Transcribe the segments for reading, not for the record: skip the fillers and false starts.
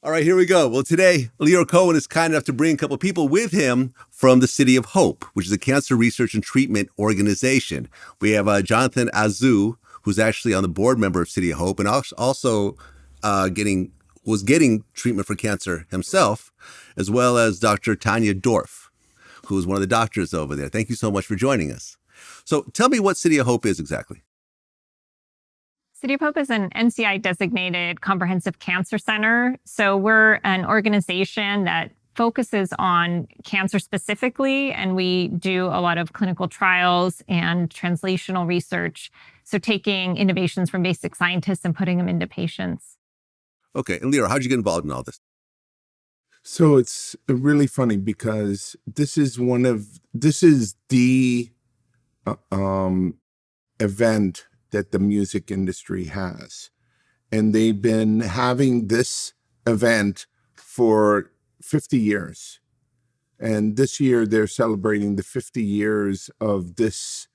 All right, here we go. Well, today, Lyor Cohen is kind enough to bring a couple of people with him from the City of Hope, which is a cancer research and treatment organization. We have Jonathan Arzu, who's actually on the board member of City of Hope and also was getting treatment for cancer himself, as well as Dr. Tanya Dorff, who is one of the doctors over there. Thank you so much for joining us. So tell me what City of Hope is exactly. City of Hope is an NCI-designated comprehensive cancer center. So we're an organization that focuses on cancer specifically, and we do a lot of clinical trials and translational research. So taking innovations from basic scientists and putting them into patients. Okay, and Lyor, how'd you get involved in all this? So it's really funny because this is the event that the music industry has. And they've been having this event for 50 years. And this year they're celebrating the 50 years of this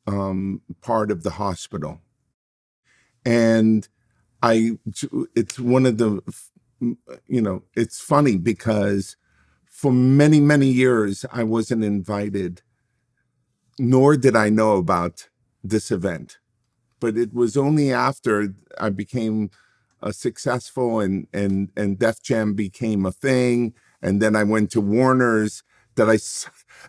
part of the hospital. And it's one of the, it's funny because for many, many years I wasn't invited, nor did I know about this event. But it was only after I became successful and Def Jam became a thing, and then I went to Warner's, that I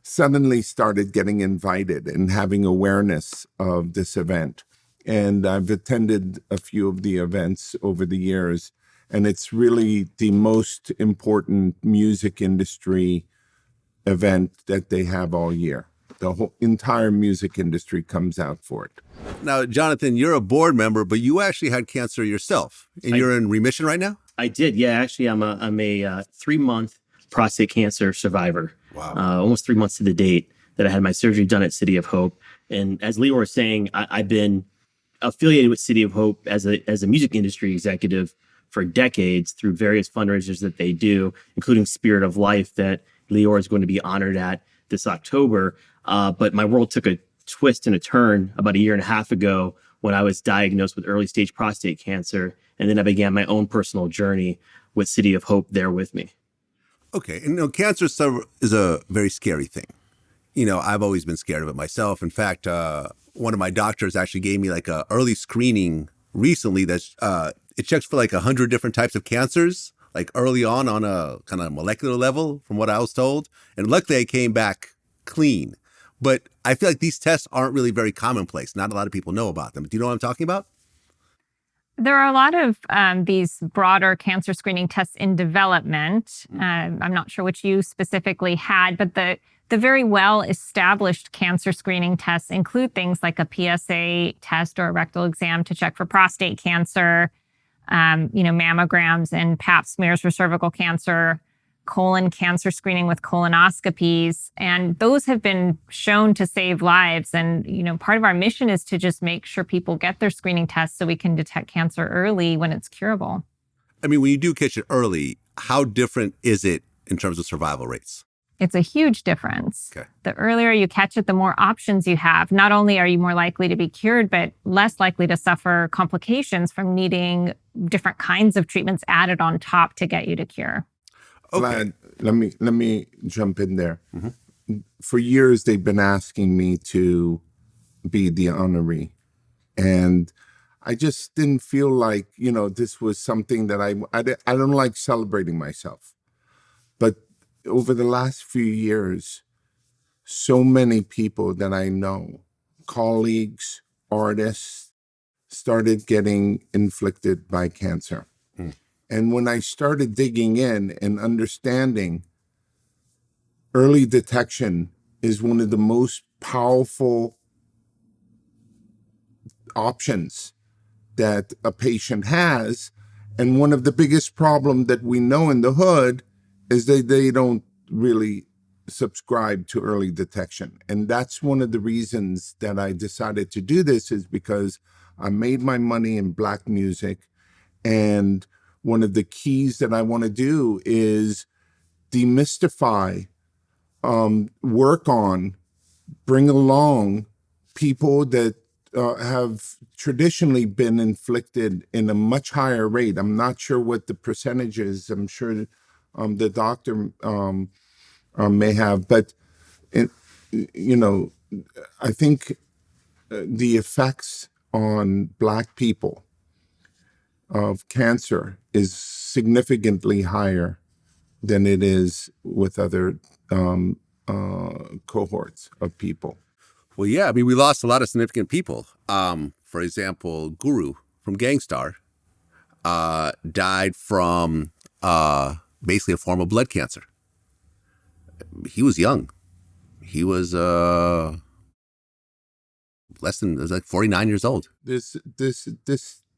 suddenly started getting invited and having awareness of this event. And I've attended a few of the events over the years, and it's really the most important music industry event that they have all year. The whole entire music industry comes out for it. Now, Jonathan, you're a board member, but you actually had cancer yourself, and you're in remission right now? I did, yeah. Actually, I'm a 3-month prostate cancer survivor. Wow. Almost 3 months to the date that I had my surgery done at City of Hope. And as Lyor was saying, I've been affiliated with City of Hope as a music industry executive for decades through various fundraisers that they do, including Spirit of Life that Lyor is going to be honored at this October. But my world took a twist and a turn about 1.5 years ago when I was diagnosed with early stage prostate cancer. And then I began my own personal journey with City of Hope there with me. Okay. And cancer is a very scary thing. I've always been scared of it myself. In fact, one of my doctors actually gave me like a early screening recently that's it checks for like 100 different types of cancers, like early on a kind of molecular level from what I was told. And luckily I came back clean. But I feel like these tests aren't really very commonplace. Not a lot of people know about them. Do you know what I'm talking about? There are a lot of these broader cancer screening tests in development. I'm not sure which you specifically had, but the very well-established cancer screening tests include things like a PSA test or a rectal exam to check for prostate cancer, mammograms and pap smears for cervical cancer, colon cancer screening with colonoscopies. And those have been shown to save lives. And, part of our mission is to just make sure people get their screening tests so we can detect cancer early when it's curable. I mean, when you do catch it early, how different is it in terms of survival rates? It's a huge difference. Okay. The earlier you catch it, the more options you have. Not only are you more likely to be cured, but less likely to suffer complications from needing different kinds of treatments added on top to get you to cure. Okay. Vlad, let me jump in there. Mm-hmm. For years, they've been asking me to be the honoree. And I just didn't feel like, this was something that I don't like celebrating myself. But over the last few years, so many people that I know, colleagues, artists, started getting inflicted by cancer. And when I started digging in and understanding early detection is one of the most powerful options that a patient has, and one of the biggest problems that we know in the hood is that they don't really subscribe to early detection. And that's one of the reasons that I decided to do this, is because I made my money in Black music, and one of the keys that I want to do is demystify, work on, bring along people that have traditionally been inflicted in a much higher rate. I'm not sure what the percentage is. I'm sure the doctor may have, but I think the effects on Black people of cancer is significantly higher than it is with other cohorts of people. Well, yeah, I mean, we lost a lot of significant people. For example, Guru from Gangstar died from basically a form of blood cancer. He was young. He was like 49 years old. This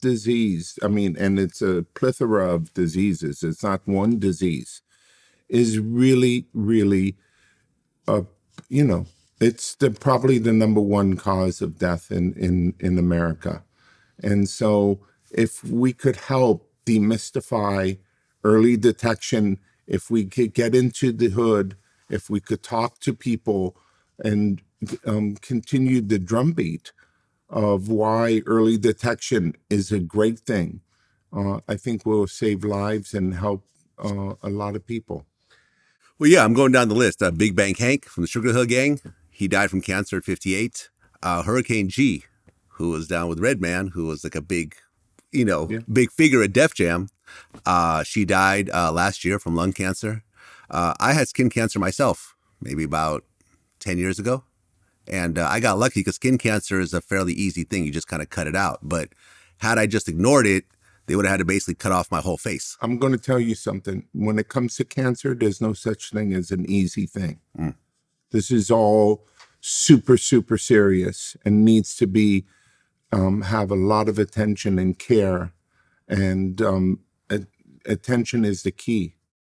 disease, I mean, and it's a plethora of diseases. It's not one disease. Is really, really, it's probably the number one cause of death in America. And so if we could help demystify early detection, if we could get into the hood, if we could talk to people and continue the drumbeat of why early detection is a great thing, I think we'll save lives and help a lot of people. Well, yeah, I'm going down the list. Big Bang Hank from the Sugar Hill Gang, he died from cancer at 58. Hurricane G, who was down with Redman, who was like a big, big figure at Def Jam. She died last year from lung cancer. I had skin cancer myself, maybe about 10 years ago. And I got lucky because skin cancer is a fairly easy thing. You just kind of cut it out. But had I just ignored it, they would have had to basically cut off my whole face. I'm going to tell you something. When it comes to cancer, there's no such thing as an easy thing. This is all super, super serious and needs to be have a lot of attention and care. And attention is the key.